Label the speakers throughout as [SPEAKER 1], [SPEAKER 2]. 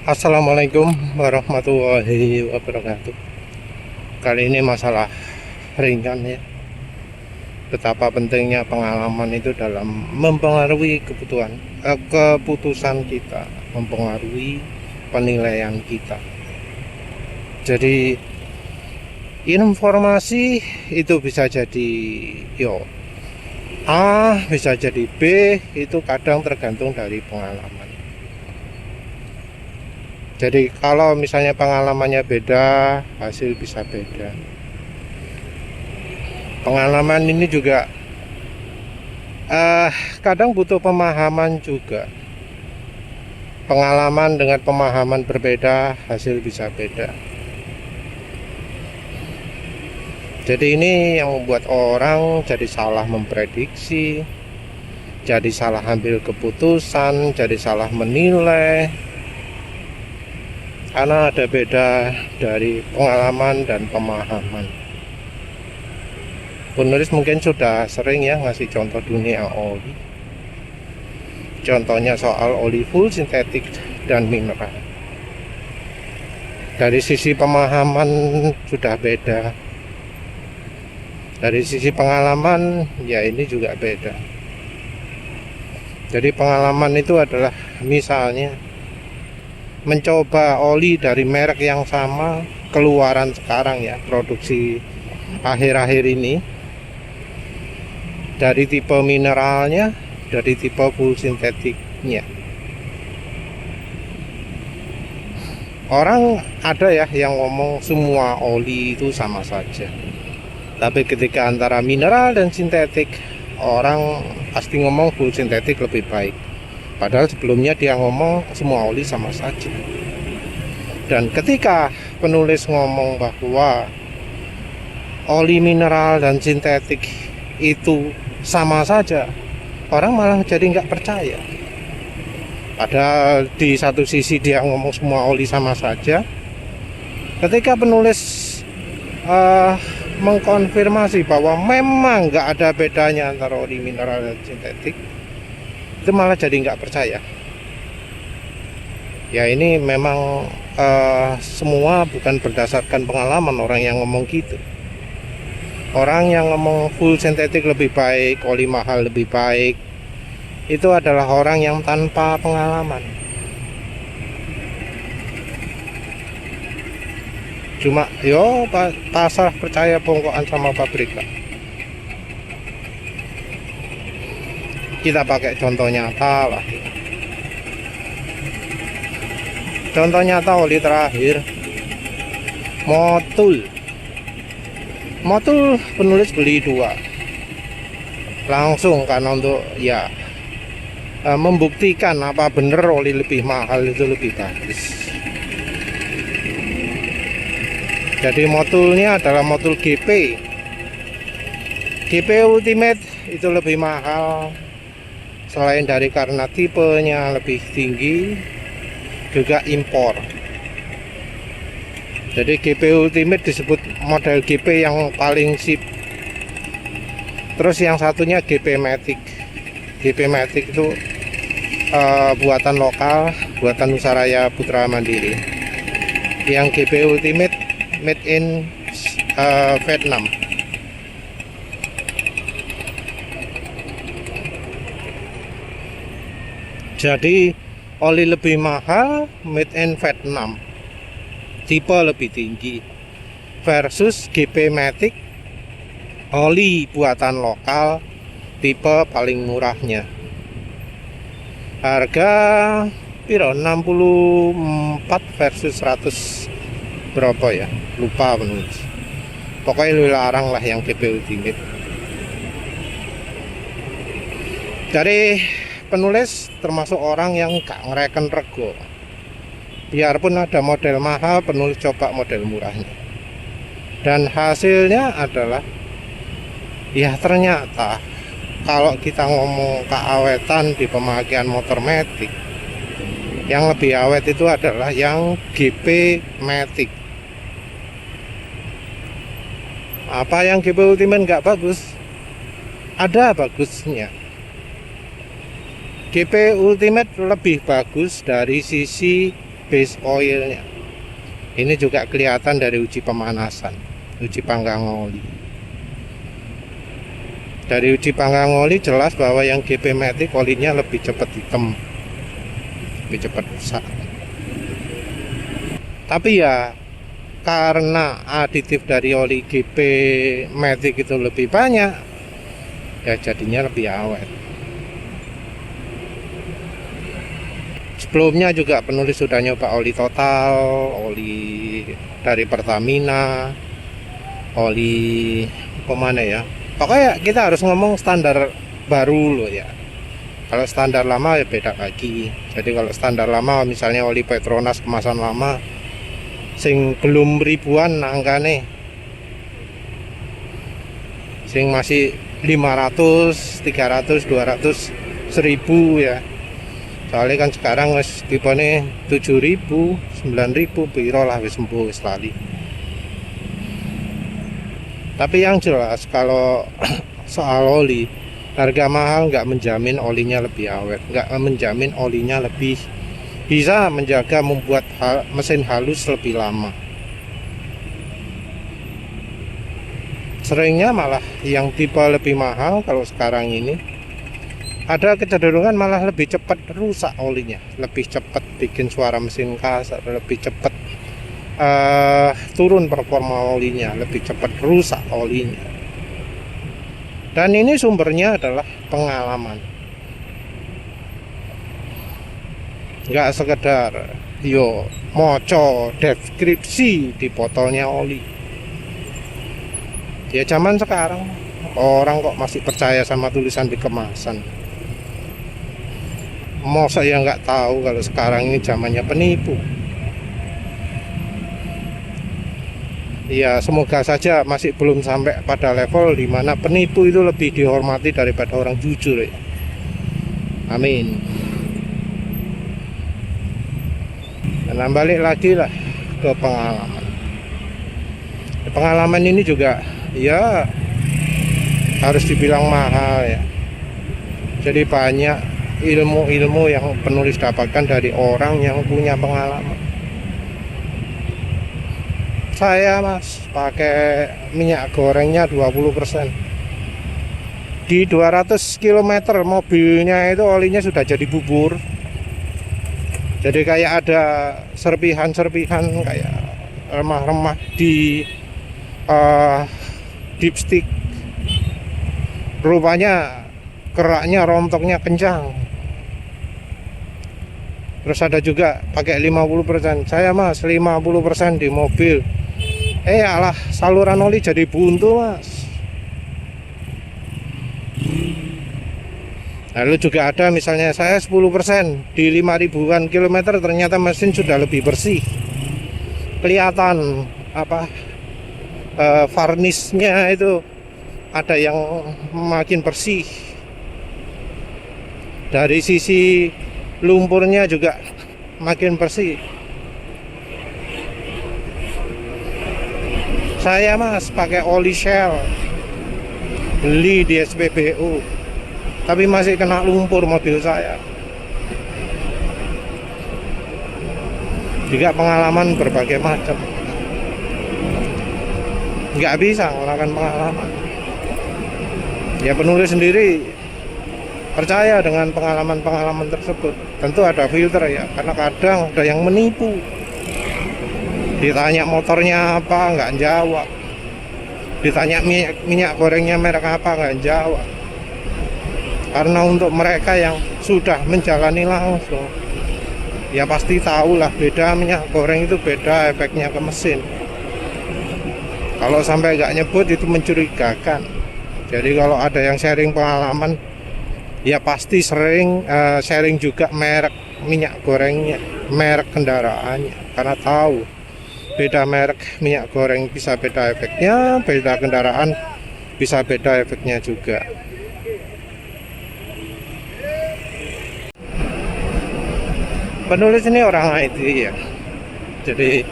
[SPEAKER 1] Assalamualaikum warahmatullahi wabarakatuh. Kali ini masalah ringan ya. Betapa pentingnya pengalaman itu dalam mempengaruhi keputusan kita, mempengaruhi penilaian kita. Jadi informasi itu bisa jadi A, bisa jadi B, itu kadang tergantung dari pengalaman. Jadi kalau misalnya pengalamannya beda, hasil bisa beda. Pengalaman ini juga kadang butuh pemahaman juga. Pengalaman dengan pemahaman berbeda, hasil bisa beda. Jadi ini yang membuat orang jadi salah memprediksi, jadi salah ambil keputusan, jadi salah menilai. Karena ada beda dari pengalaman dan pemahaman. Penulis mungkin sudah sering ya ngasih contoh dunia oli. Contohnya soal oli full sintetik dan mineral. Dari sisi pemahaman sudah beda. Dari sisi pengalaman ya ini juga beda. Jadi pengalaman itu adalah misalnya mencoba oli dari merek yang sama, keluaran sekarang ya, produksi akhir-akhir ini, dari tipe mineralnya, dari tipe full sintetiknya. Orang ada ya yang ngomong semua oli itu sama saja. Tapi ketika antara mineral dan sintetik, orang pasti ngomong full sintetik lebih baik. Padahal sebelumnya dia ngomong semua oli sama saja. Dan ketika penulis ngomong bahwa oli mineral dan sintetik itu sama saja, orang malah jadi nggak percaya. Padahal di satu sisi dia ngomong semua oli sama saja. Ketika penulis mengkonfirmasi bahwa memang nggak ada bedanya antara oli mineral dan sintetik, itu malah jadi nggak percaya. Ya ini memang semua bukan berdasarkan pengalaman orang yang ngomong gitu. Orang yang ngomong full sintetik lebih baik, oli mahal lebih baik, itu adalah orang yang tanpa pengalaman. Cuma pasar percaya bongkokan sama pabrikan. Kita pakai contoh nyata lah. Contoh nyata oli terakhir Motul penulis beli 2 langsung karena untuk membuktikan apa bener oli lebih mahal itu lebih bagus. Jadi Motulnya adalah Motul GP Ultimate, itu lebih mahal. Selain dari karena tipenya lebih tinggi, juga impor. Jadi GP Ultimate disebut model GP yang paling sip. Terus yang satunya GP Matic. GP Matic itu buatan lokal, buatan Nusaraya Putra Mandiri. Yang GP Ultimate made in Vietnam. Jadi oli lebih mahal made in Vietnam, tipe lebih tinggi, versus GP Matic oli buatan lokal, tipe paling murahnya. Harga 64 versus 100 berapa ya, lupa penulis. Pokoknya larang lah yang GP Ultimate. Jadi penulis termasuk orang yang gak ngereken rego. Biarpun ada model mahal, penulis coba model murahnya. Dan hasilnya adalah ya ternyata kalau kita ngomong keawetan di pemakaian motor Matic, yang lebih awet itu adalah yang GP Matic. Apa yang GP Ultimate nggak bagus? Ada bagusnya. GP Ultimate lebih bagus dari sisi base oilnya. Ini juga kelihatan dari uji pemanasan, uji panggang oli. Dari uji panggang oli jelas bahwa yang GP Matic olinya lebih cepat hitam, lebih cepat rusak. Tapi ya karena aditif dari oli GP Matic itu lebih banyak, ya jadinya lebih awet. Sebelumnya juga penulis sudah nyoba oli Total, oli dari Pertamina, oli kemana ya. Pokoknya kita harus ngomong standar baru loh ya. Kalau standar lama ya beda lagi. Jadi kalau standar lama misalnya oli Petronas kemasan lama sing belum ribuan angkane, sing masih 500, 300, 200, 1000 ya. Soalnya kan sekarang wis tipene 7000, 9000 piro lah wis sembuh wis lali. Tapi yang jelas kalau soal oli, harga mahal nggak menjamin olinya lebih awet, nggak menjamin olinya lebih bisa menjaga membuat mesin halus lebih lama. Seringnya malah yang tipe lebih mahal kalau sekarang ini ada kecenderungan malah lebih cepat rusak olinya, lebih cepat bikin suara mesin kasar, lebih cepat turun performa olinya, lebih cepat rusak olinya. Dan ini sumbernya adalah pengalaman, nggak sekedar yo moco deskripsi di botolnya oli. Ya zaman sekarang orang kok masih percaya sama tulisan di kemasan. Mau saya nggak tahu kalau sekarang ini zamannya penipu. Ya semoga saja masih belum sampai pada level dimana penipu itu lebih dihormati daripada orang jujur ya. Amin. Dan balik lagi lah ke pengalaman. Pengalaman ini juga ya harus dibilang mahal ya. Jadi banyak ilmu-ilmu yang penulis dapatkan dari orang yang punya pengalaman. Saya mas pakai minyak gorengnya 20%. Di 200 km mobilnya itu olinya sudah jadi bubur. Jadi kayak ada serpihan-serpihan kayak remah-remah di dipstick. Rupanya keraknya rontoknya kencang. Terus ada juga pakai 50%. Saya mas 50% di mobil. Alah saluran oli jadi buntu mas. Lalu juga ada misalnya saya 10% di 5000-an kilometer ternyata mesin sudah lebih bersih. Kelihatan apa varnisnya itu ada yang makin bersih. Dari sisi lumpurnya juga makin bersih. Saya mas pakai oli Shell, beli di SPBU, tapi masih kena lumpur mobil saya. Juga pengalaman berbagai macam, nggak bisa melakukan pengalaman. Ya penulis sendiri percaya dengan pengalaman-pengalaman tersebut. Tentu ada filter ya, karena kadang ada yang menipu. Ditanya motornya apa, nggak jawab. Ditanya minyak gorengnya merek apa, nggak jawab. Karena untuk mereka yang sudah menjalani langsung, ya pasti tahulah beda minyak goreng itu beda efeknya ke mesin. Kalau sampai nggak nyebut itu mencurigakan. Jadi kalau ada yang sharing pengalaman, ya pasti sering sharing juga merek minyak gorengnya, merek kendaraannya, karena tahu beda merek minyak goreng bisa beda efeknya, beda kendaraan bisa beda efeknya juga. Penulis ini orang IT ya, jadi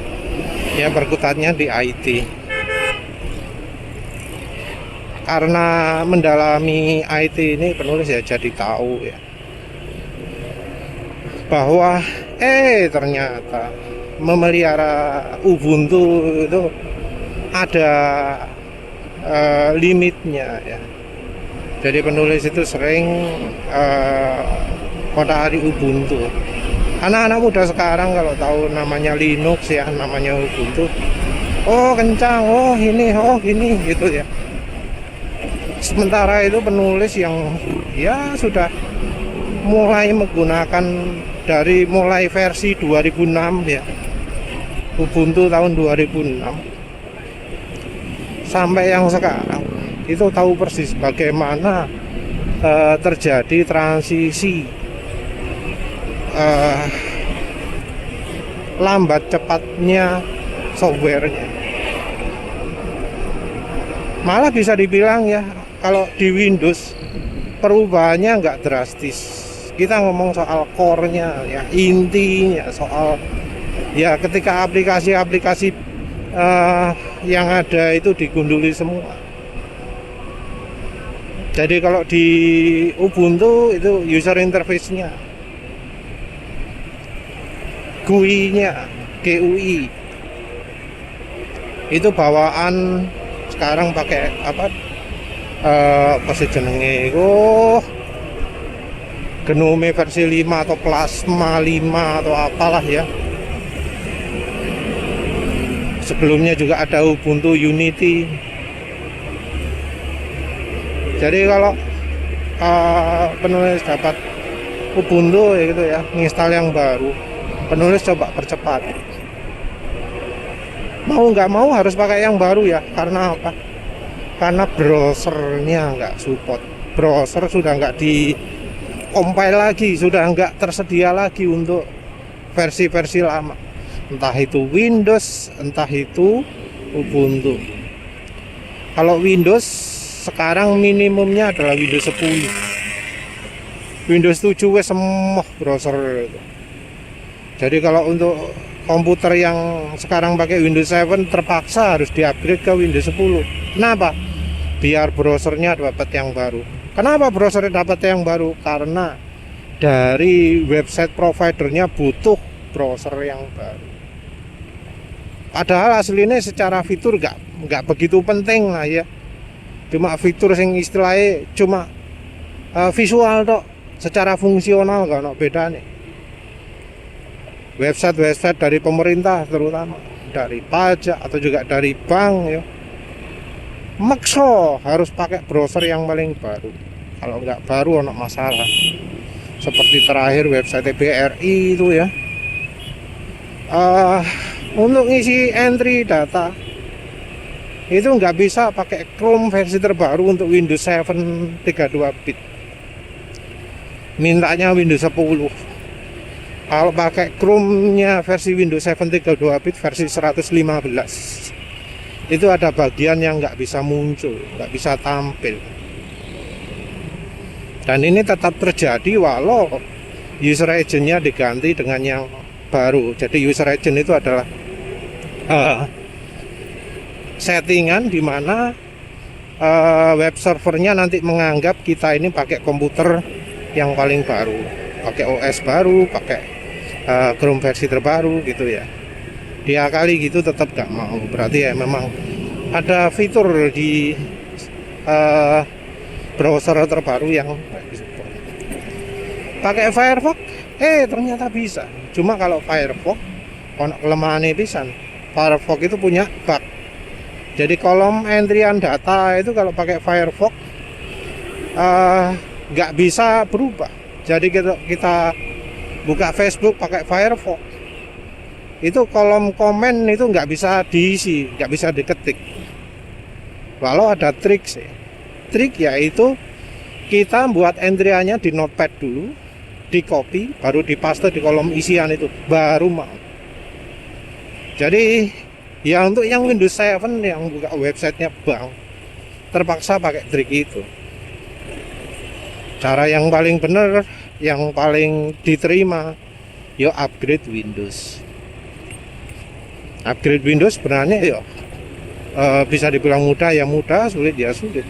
[SPEAKER 1] ya berkutatnya di IT. Karena mendalami IT ini penulis ya jadi tahu ya bahwa ternyata memelihara Ubuntu itu ada limitnya ya. Jadi penulis itu sering kotak-atik Ubuntu. Anak-anak muda sekarang kalau tahu namanya Linux ya, namanya Ubuntu, oh kencang, oh ini gitu ya. Sementara itu penulis yang ya sudah mulai menggunakan dari mulai versi 2006 ya, Ubuntu tahun 2006 sampai yang sekarang itu tahu persis bagaimana terjadi transisi lambat cepatnya softwarenya. Malah bisa dibilang ya, kalau di Windows perubahannya nggak drastis. Kita ngomong soal core-nya ya, intinya soal ya ketika aplikasi-aplikasi yang ada itu digunduli semua. Jadi kalau di Ubuntu itu user interface-nya, GUI-nya, GUI itu bawaan sekarang pakai apa sih jenenge Gnome versi 5 atau Plasma 5 atau apalah ya. Sebelumnya juga ada Ubuntu Unity. Jadi kalau penulis dapat Ubuntu ya gitu ya, menginstal yang baru, penulis coba percepat. Mau nggak mau harus pakai yang baru ya. Karena apa? Karena browsernya nggak support. Browser sudah nggak di compile lagi, sudah nggak tersedia lagi untuk versi-versi lama. Entah itu Windows, entah itu Ubuntu. Kalau Windows sekarang minimumnya adalah Windows 10. Windows 7 wes semua browser itu. Jadi kalau untuk komputer yang sekarang pakai Windows 7 terpaksa harus di-upgrade ke Windows 10. Kenapa? Biar browsernya dapat yang baru. Kenapa browsernya dapat yang baru? Karena dari website providernya butuh browser yang baru. Padahal aslinya secara fitur nggak begitu penting lah ya. Cuma fitur yang istilahnya cuma visual tok, secara fungsional nggak ada bedanya. Website dari pemerintah terutama dari pajak atau juga dari bank ya, makso harus pakai browser yang paling baru. Kalau nggak baru ada masalah. Seperti terakhir website BRI itu ya, untuk ngisi entry data itu nggak bisa pakai Chrome versi terbaru untuk Windows 7 32 bit, mintanya Windows 10. Kalau pakai Chrome-nya versi Windows 7 32 bit versi 115 itu ada bagian yang nggak bisa muncul, nggak bisa tampil. Dan ini tetap terjadi walau user agent-nya diganti dengan yang baru. Jadi user agent itu adalah settingan di mana web servernya nanti menganggap kita ini pakai komputer yang paling baru, pakai OS baru, pakai Chrome versi terbaru gitu ya. Dia kali gitu tetap gak mau. Berarti ya memang ada fitur di browser terbaru yang pakai Firefox ternyata bisa. Cuma kalau Firefox ono kelemahannya pisan. Firefox itu punya bug. Jadi kolom entryan data itu kalau pakai Firefox nggak bisa berubah. Jadi kita buka Facebook pakai Firefox, itu kolom komen itu nggak bisa diisi, nggak bisa diketik. Walau ada trik sih. Trik yaitu kita buat entry-nya di notepad dulu, di copy, baru dipaste di kolom isian itu, baru mau. Jadi ya untuk yang Windows 7 yang buka websitenya bank terpaksa pakai trik itu. Cara yang paling benar, yang paling diterima, yo upgrade Windows. Upgrade Windows sebenarnya yo bisa dibilang mudah ya mudah, sulit ya sulit.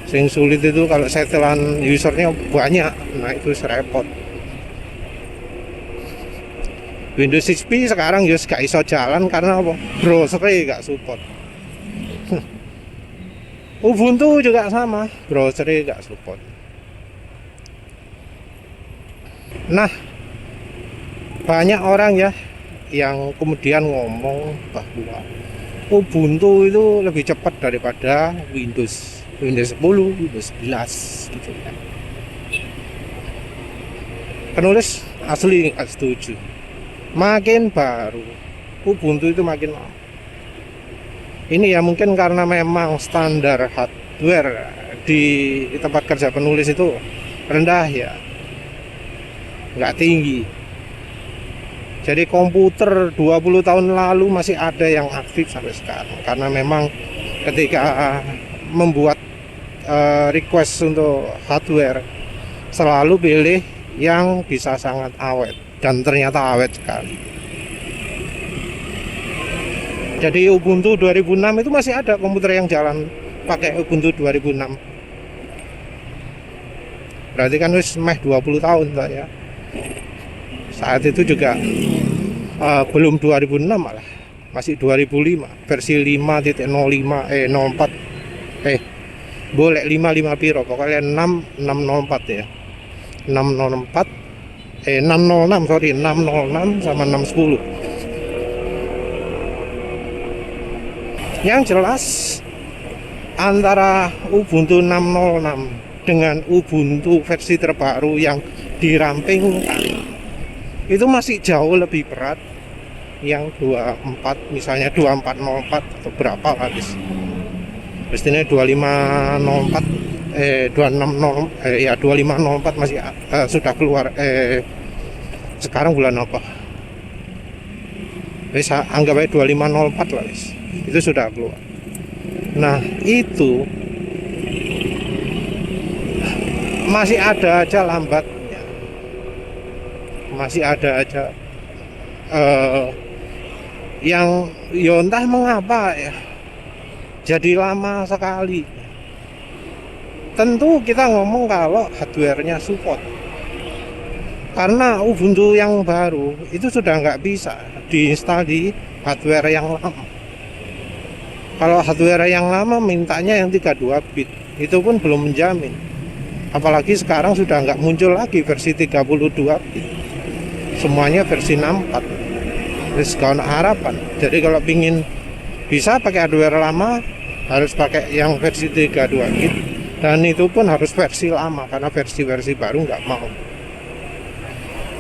[SPEAKER 1] Yang sulit itu kalau setelan usernya banyak, nah itu repot. Windows XP sekarang ya gak iso jalan karena apa? Browsernya gak support. Ubuntu juga sama, browsernya gak support. Nah, banyak orang ya yang kemudian ngomong bahwa Ubuntu itu lebih cepat daripada Windows 10, Windows 11 gitu ya. Penulis asli nggak setuju. Makin baru Ubuntu itu makin lama. Ini ya mungkin karena memang standar hardware di tempat kerja penulis itu rendah ya, nggak tinggi. Jadi komputer 20 tahun lalu masih ada yang aktif sampai sekarang, karena memang ketika membuat request untuk hardware selalu pilih yang bisa sangat awet, dan ternyata awet sekali. Jadi Ubuntu 2006 itu masih ada komputer yang jalan pakai Ubuntu 2006. Berarti kan wis meh 20 tahun ya. Saat itu juga belum 2006 malah, masih 2005, versi 5.05 04 boleh 55 piro, pokoknya 604 ya. 606 sorry, 606 sama 610. Yang jelas antara Ubuntu 606 dengan Ubuntu versi terbaru yang dirampingkan itu masih jauh lebih berat. Yang 24, misalnya 2404 atau berapa habis. Mestinya 2504 2504 masih sudah keluar. Sekarang bulan apa? Wis anggap aja 2504 lah wis. Itu sudah keluar. Nah, itu masih ada aja lambatnya. Masih ada aja yang ya entah mengapa ya jadi lama sekali. Tentu kita ngomong kalau hardware-nya support, karena Ubuntu yang baru itu sudah nggak bisa diinstal di hardware yang lama. Kalau hardware yang lama mintanya yang 32 bit, itu pun belum menjamin. Apalagi sekarang sudah nggak muncul lagi versi 32 bit, semuanya versi 64. Terus gak ada harapan. Jadi kalau pingin bisa pakai hardware lama, harus pakai yang versi 32 bit, dan itu pun harus versi lama, karena versi-versi baru nggak mau.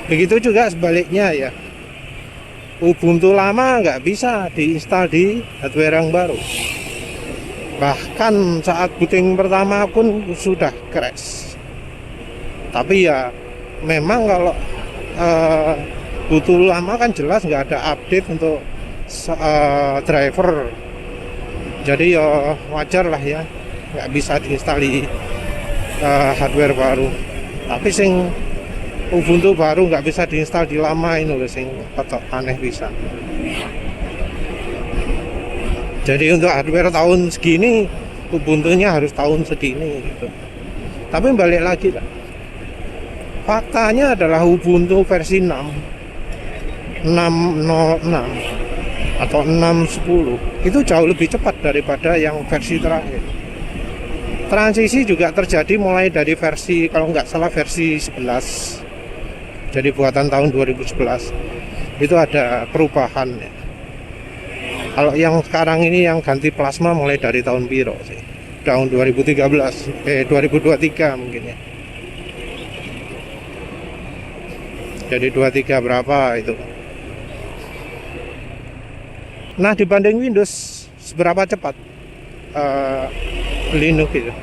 [SPEAKER 1] Begitu juga sebaliknya ya, Ubuntu lama nggak bisa diinstal di hardware yang baru. Bahkan saat booting pertama pun sudah crash. Tapi ya memang kalau butuh lama kan jelas nggak ada update untuk driver. Jadi ya wajar lah ya, nggak bisa diinstal di hardware baru. Tapi sing Ubuntu baru nggak bisa diinstal di lama ini loh, sing aneh bisa. Jadi untuk hardware tahun segini, Ubuntunya harus tahun segini gitu. Tapi balik lagi lah, faktanya adalah Ubuntu versi 606 atau 610 itu jauh lebih cepat daripada yang versi terakhir. Transisi juga terjadi mulai dari versi, kalau nggak salah versi 11, jadi buatan tahun 2011 itu ada perubahan ya. Kalau yang sekarang ini yang ganti plasma mulai dari tahun piro sih? Tahun 2023 mungkin ya. Jadi 23 berapa itu. Nah, dibanding Windows seberapa cepat Linux itu.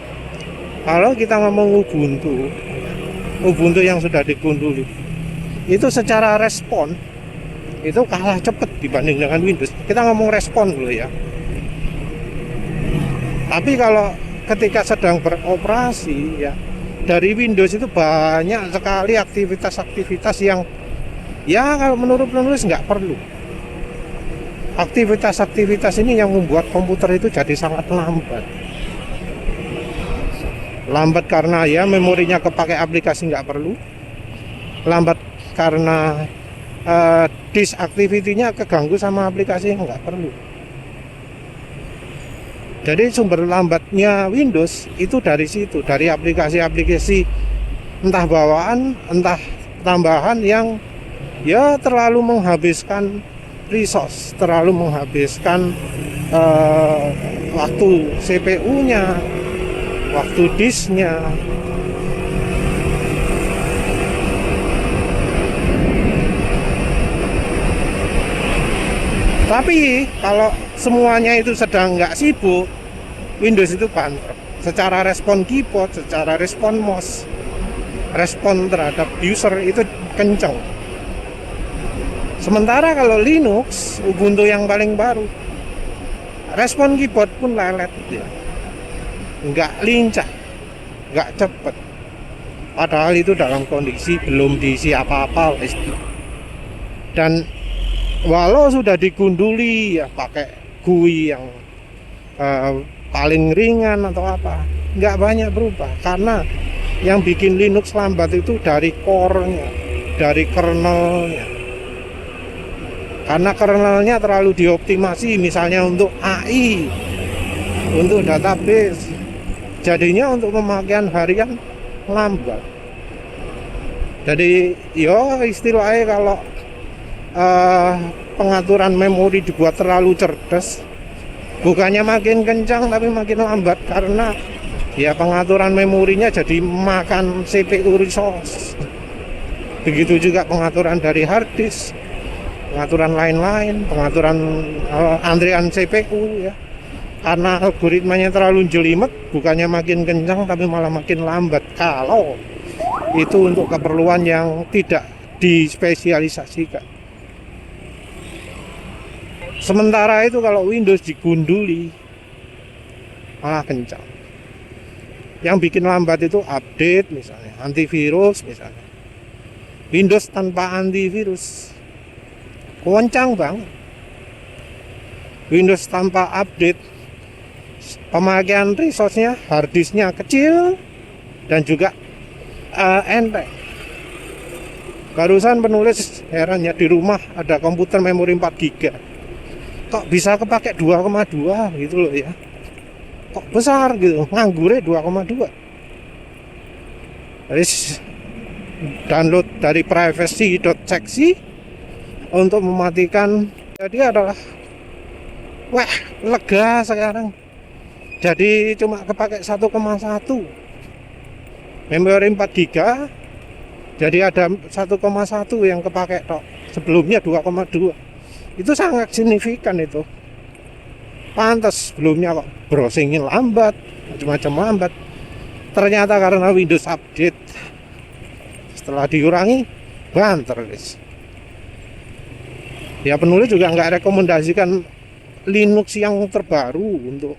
[SPEAKER 1] Kalau kita ngomong Ubuntu yang sudah digunduli itu secara respon itu kalah cepat dibanding dengan Windows. Kita ngomong respon dulu ya. Tapi kalau ketika sedang beroperasi ya, dari Windows itu banyak sekali aktivitas-aktivitas yang ya kalau menurut penulis nggak perlu. Aktivitas-aktivitas ini yang membuat komputer itu jadi sangat lambat. Lambat karena ya memorinya kepake aplikasi nggak perlu. Lambat karena disk activity-nya keganggu sama aplikasi yang nggak perlu. Jadi sumber lambatnya Windows itu dari situ, dari aplikasi-aplikasi entah bawaan, entah tambahan yang ya terlalu menghabiskan resource, terlalu menghabiskan waktu CPU-nya, waktu disknya. Tapi kalau semuanya itu sedang nggak sibuk, Windows itu banter. Secara respon keyboard, secara respon mouse, respon terhadap user itu kenceng. Sementara kalau Linux, Ubuntu yang paling baru, respon keyboard pun lelet ya. Nggak lincah, nggak cepet. Padahal itu dalam kondisi belum diisi apa-apa. Dan walau sudah digunduli ya pakai GUI yang paling ringan atau apa, nggak banyak berubah. Karena yang bikin Linux lambat itu dari core-nya, dari kernelnya. Karena kernelnya terlalu dioptimasi, misalnya untuk AI, untuk database, jadinya untuk pemakaian harian lambat. Jadi yo istilahnya kalau pengaturan memori dibuat terlalu cerdas, bukannya makin kencang tapi makin lambat, karena ya pengaturan memorinya jadi makan CPU resource. Begitu juga pengaturan dari hard disk, pengaturan lain-lain, pengaturan antrian CPU ya. Karena algoritmanya terlalu jelimet, bukannya makin kencang tapi malah makin lambat kalau itu untuk keperluan yang tidak dispesialisasikan. Sementara itu kalau Windows digunduli malah kencang. Yang bikin lambat itu update misalnya, antivirus misalnya. Windows tanpa antivirus kencang banget. Windows tanpa update, pemakaian resource-nya, hard disk-nya kecil dan juga enteng. Barusan penulis heran ya, di rumah ada komputer memori 4 GB. Kok bisa kepake 2,2 gitu loh ya. Kok besar gitu, nganggurnya 2,2. Jadi download dari privacy.exe untuk mematikan. Jadi adalah wah, lega sekarang. Jadi cuma kepake 1,1 memori 4 GB. Jadi ada 1,1 yang kepake tok. Sebelumnya 2,2. Itu sangat signifikan itu. Pantas sebelumnya kok browsingnya lambat, macam-macam lambat. Ternyata karena Windows update. Setelah diurangi, banter guys. Ya penulis juga nggak rekomendasikan Linux yang terbaru untuk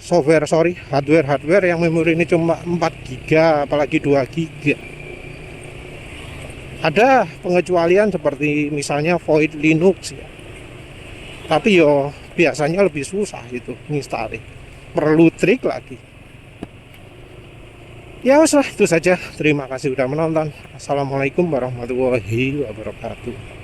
[SPEAKER 1] hardware yang memori ini cuma 4 GB, apalagi 2 GB. Ada pengecualian seperti misalnya Void Linux ya. Tapi yo biasanya lebih susah itu nginstalin. Perlu trik lagi. Ya usah, itu saja. Terima kasih sudah menonton. Assalamualaikum warahmatullahi wabarakatuh.